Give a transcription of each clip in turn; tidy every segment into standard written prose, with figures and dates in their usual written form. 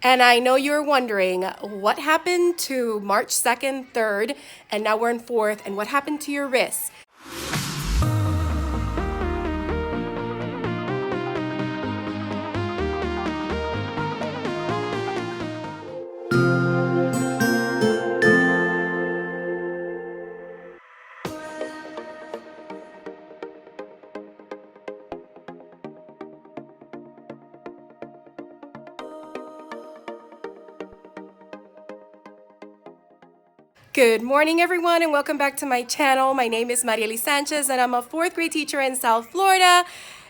And I know you're wondering what happened to March 2nd, 3rd, and now we're in 4th, and what happened to your wrists? Good morning, everyone, and welcome back to my channel. My name is Mariely Sanchez, and I'm a 4th grade teacher in South Florida.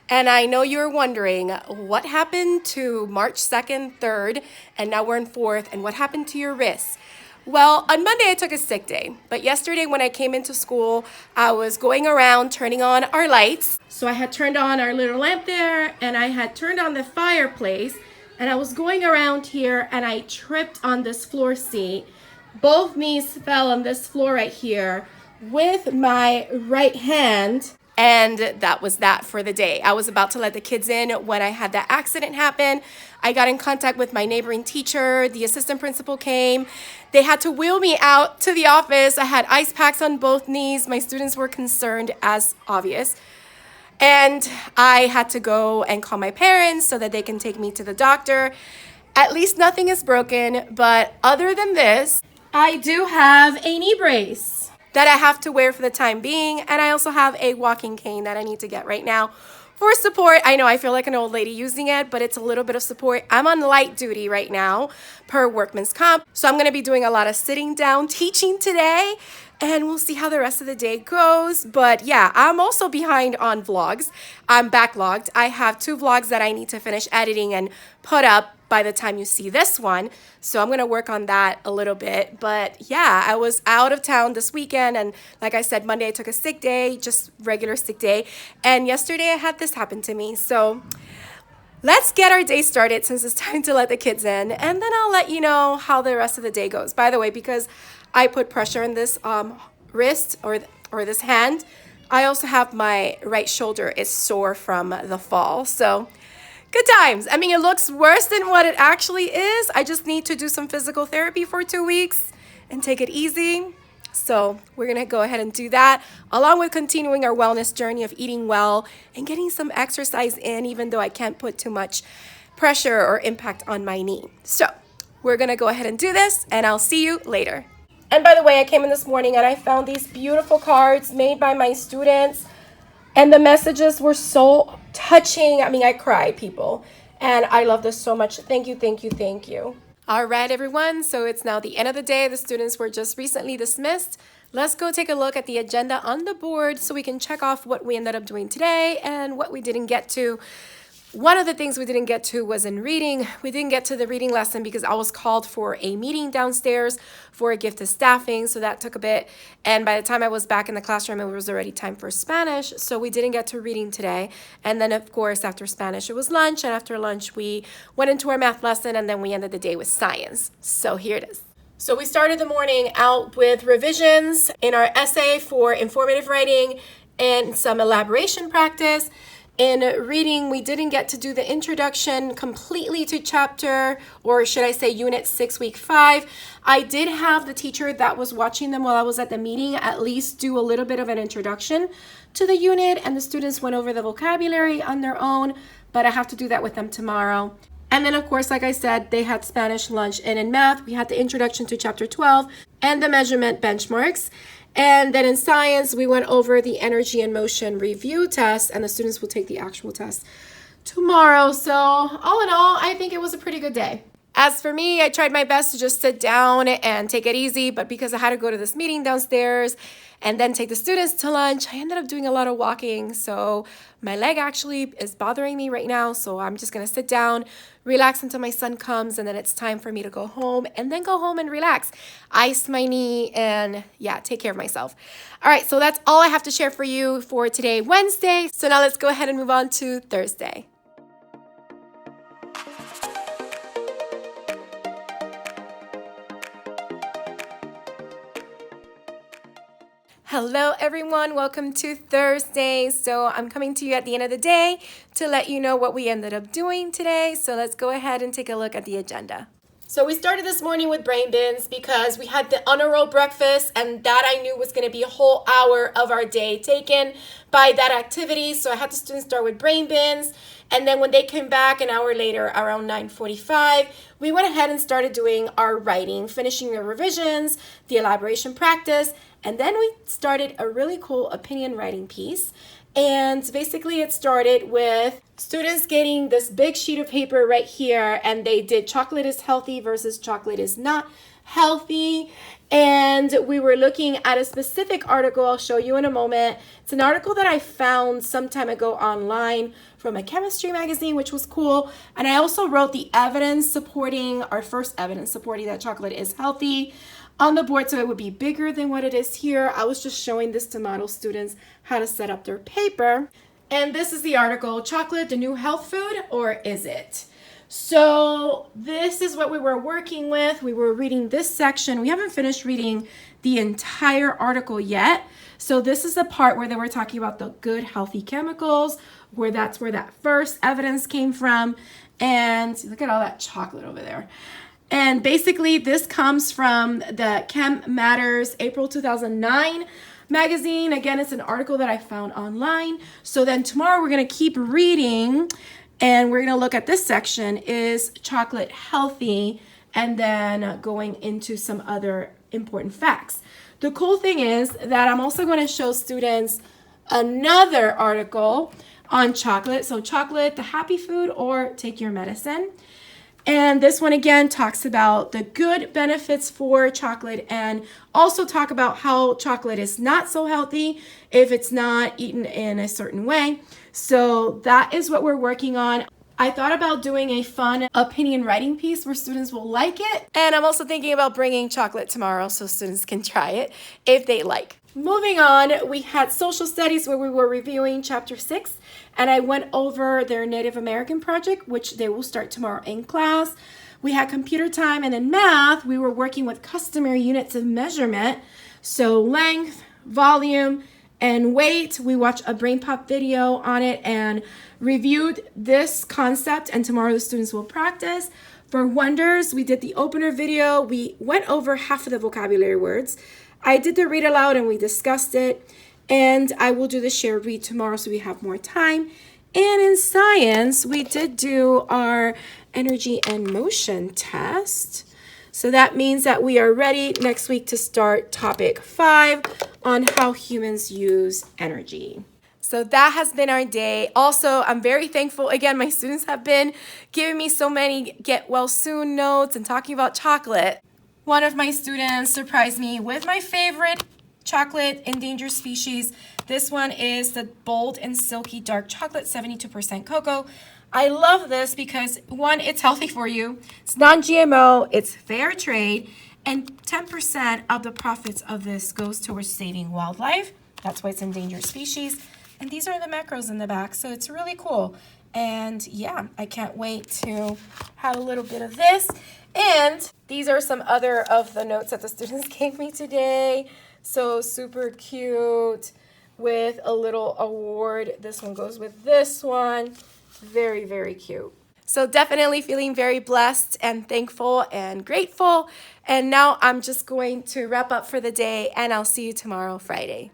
And I know you're wondering what happened to March 2nd, 3rd, and now we're in 4th, and what happened to your wrists? Well, on Monday I took a sick day, but yesterday when I came into school, I was going around turning on our lights. So I had turned on our little lamp there, and I had turned on the fireplace, and I was going around here, and I tripped on this floor seat. Both knees fell on this floor right here with my right hand. And that was that for the day. I was about to let the kids in when I had that accident happen. I got in contact with my neighboring teacher. The assistant principal came. They had to wheel me out to the office. I had ice packs on both knees. My students were concerned, as obvious. And I had to go and call my parents so that they can take me to the doctor. At least nothing is broken, but other than this, I do have a knee brace that I have to wear for the time being, and I also have a walking cane that I need to get right now for support. I know I feel like an old lady using it, but it's a little bit of support. I'm on light duty right now per workman's comp, so I'm going to be doing a lot of sitting down teaching today, and we'll see how the rest of the day goes. But yeah, I'm also behind on vlogs. I'm backlogged. I have 2 vlogs that I need to finish editing and put up by the time you see this one. So I'm going to work on that a little bit. But yeah, I was out of town this weekend. And like I said, Monday I took a sick day, just regular sick day. And yesterday I had this happen to me. So let's get our day started since it's time to let the kids in. And then I'll let you know how the rest of the day goes. By the way, because I put pressure on this wrist or this hand, I also have my right shoulder is sore from the fall. So good times. I mean, it looks worse than what it actually is. I just need to do some physical therapy for 2 weeks and take it easy. So we're going to go ahead and do that, along with continuing our wellness journey of eating well and getting some exercise in, even though I can't put too much pressure or impact on my knee. So we're going to go ahead and do this, and I'll see you later. And by the way, I came in this morning and I found these beautiful cards made by my students. And the messages were so touching. I mean, I cried, people. And I love this so much. Thank you, thank you, thank you. All right, everyone. So it's now the end of the day. The students were just recently dismissed. Let's go take a look at the agenda on the board so we can check off what we ended up doing today and what we didn't get to. One of the things we didn't get to was in reading. We didn't get to the reading lesson because I was called for a meeting downstairs for a gift of staffing, so that took a bit. And by the time I was back in the classroom, it was already time for Spanish, so we didn't get to reading today. And then, of course, after Spanish, it was lunch, and after lunch, we went into our math lesson, and then we ended the day with science. So here it is. So we started the morning out with revisions in our essay for informative writing and some elaboration practice. In reading, we didn't get to do the introduction completely to chapter, or should I say unit 6, week 5. I did have the teacher that was watching them while I was at the meeting at least do a little bit of an introduction to the unit, and the students went over the vocabulary on their own, but I have to do that with them tomorrow. And then, of course, like I said, they had Spanish lunch, and in math, we had the introduction to chapter 12 and the measurement benchmarks. And then in science, we went over the energy and motion review test, and the students will take the actual test tomorrow. So all in all, I think it was a pretty good day. As for me, I tried my best to just sit down and take it easy, but because I had to go to this meeting downstairs and then take the students to lunch, I ended up doing a lot of walking. So my leg actually is bothering me right now. So I'm just going to sit down, relax until my son comes, and then it's time for me to go home and then go home and relax, ice my knee, and yeah, take care of myself. All right, so that's all I have to share for you for today, Wednesday. So now let's go ahead and move on to Thursday. Hello everyone, welcome to Thursday. So I'm coming to you at the end of the day to let you know what we ended up doing today. So let's go ahead and take a look at the agenda. So we started this morning with brain bins because we had the honor roll breakfast, and that I knew was going to be a whole hour of our day taken by that activity. So I had the students start with brain bins, and then when they came back an hour later around 9:45, we went ahead and started doing our writing, finishing the revisions, the elaboration practice, and then we started a really cool opinion writing piece. And basically it started with students getting this big sheet of paper right here, and they did chocolate is healthy versus chocolate is not healthy. And we were looking at a specific article I'll show you in a moment. It's an article that I found some time ago online from a chemistry magazine, which was cool. And I also wrote the evidence supporting, our first evidence supporting that chocolate is healthy on the board, so it would be bigger than what it is here. I was just showing this to model students how to set up their paper. And this is the article, Chocolate, the New Health Food, or Is It? So this is what we were working with. We were reading this section. We haven't finished reading the entire article yet. So this is the part where they were talking about the good, healthy chemicals, where that's where that first evidence came from. And look at all that chocolate over there. And basically this comes from the Chem Matters April 2009 magazine. Again, it's an article that I found online. So then tomorrow we're going to keep reading, and we're going to look at this section, is chocolate healthy, and then going into some other important facts. The cool thing is that I'm also going to show students another article on chocolate. So chocolate, the happy food, or take your medicine. And this one again talks about the good benefits for chocolate, and also talk about how chocolate is not so healthy if it's not eaten in a certain way. So that is what we're working on. I thought about doing a fun opinion writing piece where students will like it. And I'm also thinking about bringing chocolate tomorrow so students can try it if they like. Moving on, we had social studies where we were reviewing chapter 6, and I went over their Native American project, which they will start tomorrow in class. We had computer time, and in math, we were working with customary units of measurement. So length, volume, and weight. We watched a brain pop video on it and reviewed this concept, and tomorrow the students will practice. For wonders, we did the opener video. We went over half of the vocabulary words. I did the read aloud and we discussed it, and I will do the shared read tomorrow so we have more time. And in science, we did do our energy and motion test. So that means that we are ready next week to start topic 5 on how humans use energy. So that has been our day. Also, I'm very thankful. Again, my students have been giving me so many get well soon notes and talking about chocolate. One of my students surprised me with my favorite chocolate endangered species. This one is the bold and silky dark chocolate, 72% cocoa. I love this because, one, it's healthy for you. It's non-GMO, it's fair trade, and 10% of the profits of this goes towards saving wildlife. That's why it's endangered species. And these are the macros in the back, so it's really cool. And yeah, I can't wait to have a little bit of this. And these are some other of the notes that the students gave me today. So super cute with a little award. This one goes with this one. Very, very cute. So definitely feeling very blessed and thankful and grateful. And now I'm just going to wrap up for the day, and I'll see you tomorrow, Friday.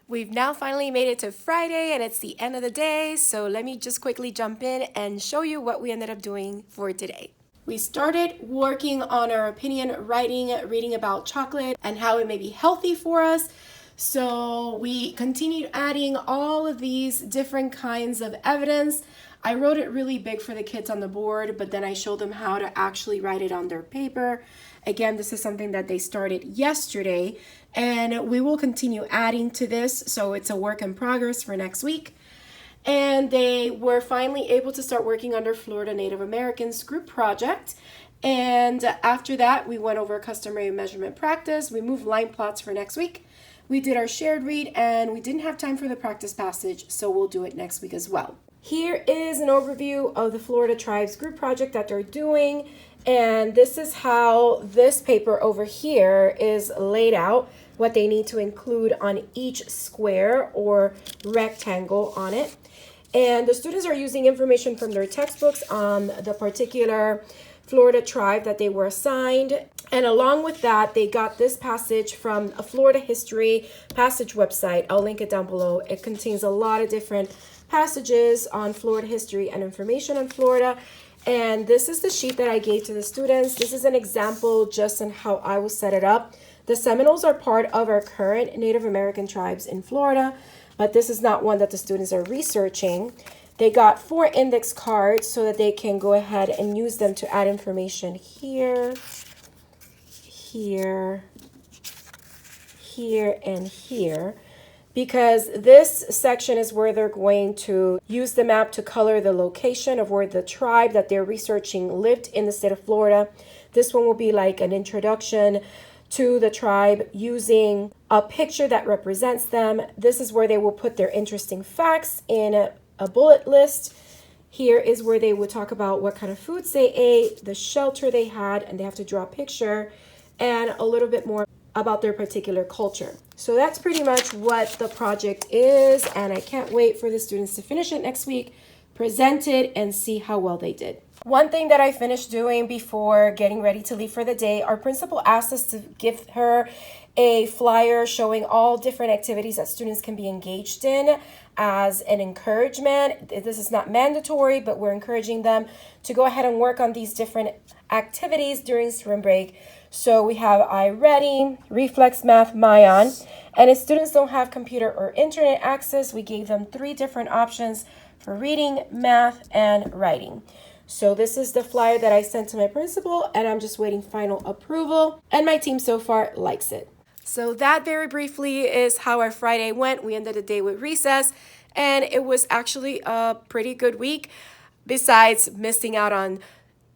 We've now finally made it to Friday, and it's the end of the day, so let me just quickly jump in and show you what we ended up doing for today. We started working on our opinion writing, reading about chocolate and how it may be healthy for us. So we continued adding all of these different kinds of evidence. I wrote it really big for the kids on the board, but then I showed them how to actually write it on their paper. Again, this is something that they started yesterday, and we will continue adding to this, so it's a work in progress for next week. And they were finally able to start working on their Florida Native Americans group project. And after that, we went over customary measurement practice. We moved line plots for next week. We did our shared read, and we didn't have time for the practice passage, so we'll do it next week as well. Here is an overview of the Florida Tribes group project that they're doing. And this is how this paper over here is laid out. what they need to include on each square or rectangle on it. And the students are using information from their textbooks on the particular Florida tribe that they were assigned. And along with that, they got this passage from a Florida history passage website. I'll link it down below. It contains a lot of different passages on Florida history and information on Florida. And this is the sheet that I gave to the students. This is an example just on how I will set it up. The Seminoles are part of our current Native American tribes in Florida, but this is not one that the students are researching. They got 4 index cards so that they can go ahead and use them to add information here, here, here, and here, because this section is where they're going to use the map to color the location of where the tribe that they're researching lived in the state of Florida. This one will be like an introduction to the tribe using a picture that represents them. This is where they will put their interesting facts in a bullet list. Here is where they would talk about what kind of foods they ate, the shelter they had, and they have to draw a picture and a little bit more about their particular culture. So that's pretty much what the project is, and I can't wait for the students to finish it next week, present it, and see how well they did. One thing that I finished doing before getting ready to leave for the day, our principal asked us to give her a flyer showing all different activities that students can be engaged in as an encouragement. This is not mandatory, but we're encouraging them to go ahead and work on these different activities during spring break. So we have iReady, Reflex Math, Mayan, and if students don't have computer or internet access, we gave them 3 different options for reading, math, and writing. So this is the flyer that I sent to my principal, and I'm just waiting final approval, and my team so far likes it. So that very briefly is how our Friday went. We ended the day with recess, and it was actually a pretty good week, besides missing out on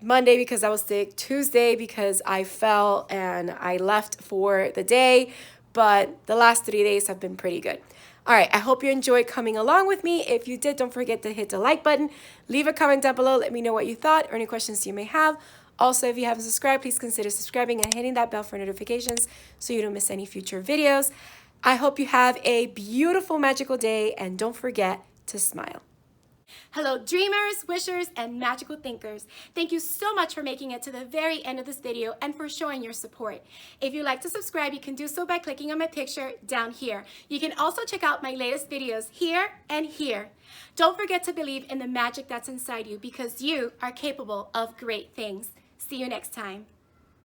Monday because I was sick, Tuesday because I fell and I left for the day, but the last 3 days have been pretty good. All right, I hope you enjoyed coming along with me. If you did, don't forget to hit the like button. Leave a comment down below. Let me know what you thought or any questions you may have. Also, if you haven't subscribed, please consider subscribing and hitting that bell for notifications so you don't miss any future videos. I hope you have a beautiful, magical day, and don't forget to smile. Hello, dreamers, wishers, and magical thinkers. Thank you so much for making it to the very end of this video and for showing your support. If you'd like to subscribe, you can do so by clicking on my picture down here. You can also check out my latest videos here and here. Don't forget to believe in the magic that's inside you because you are capable of great things. See you next time.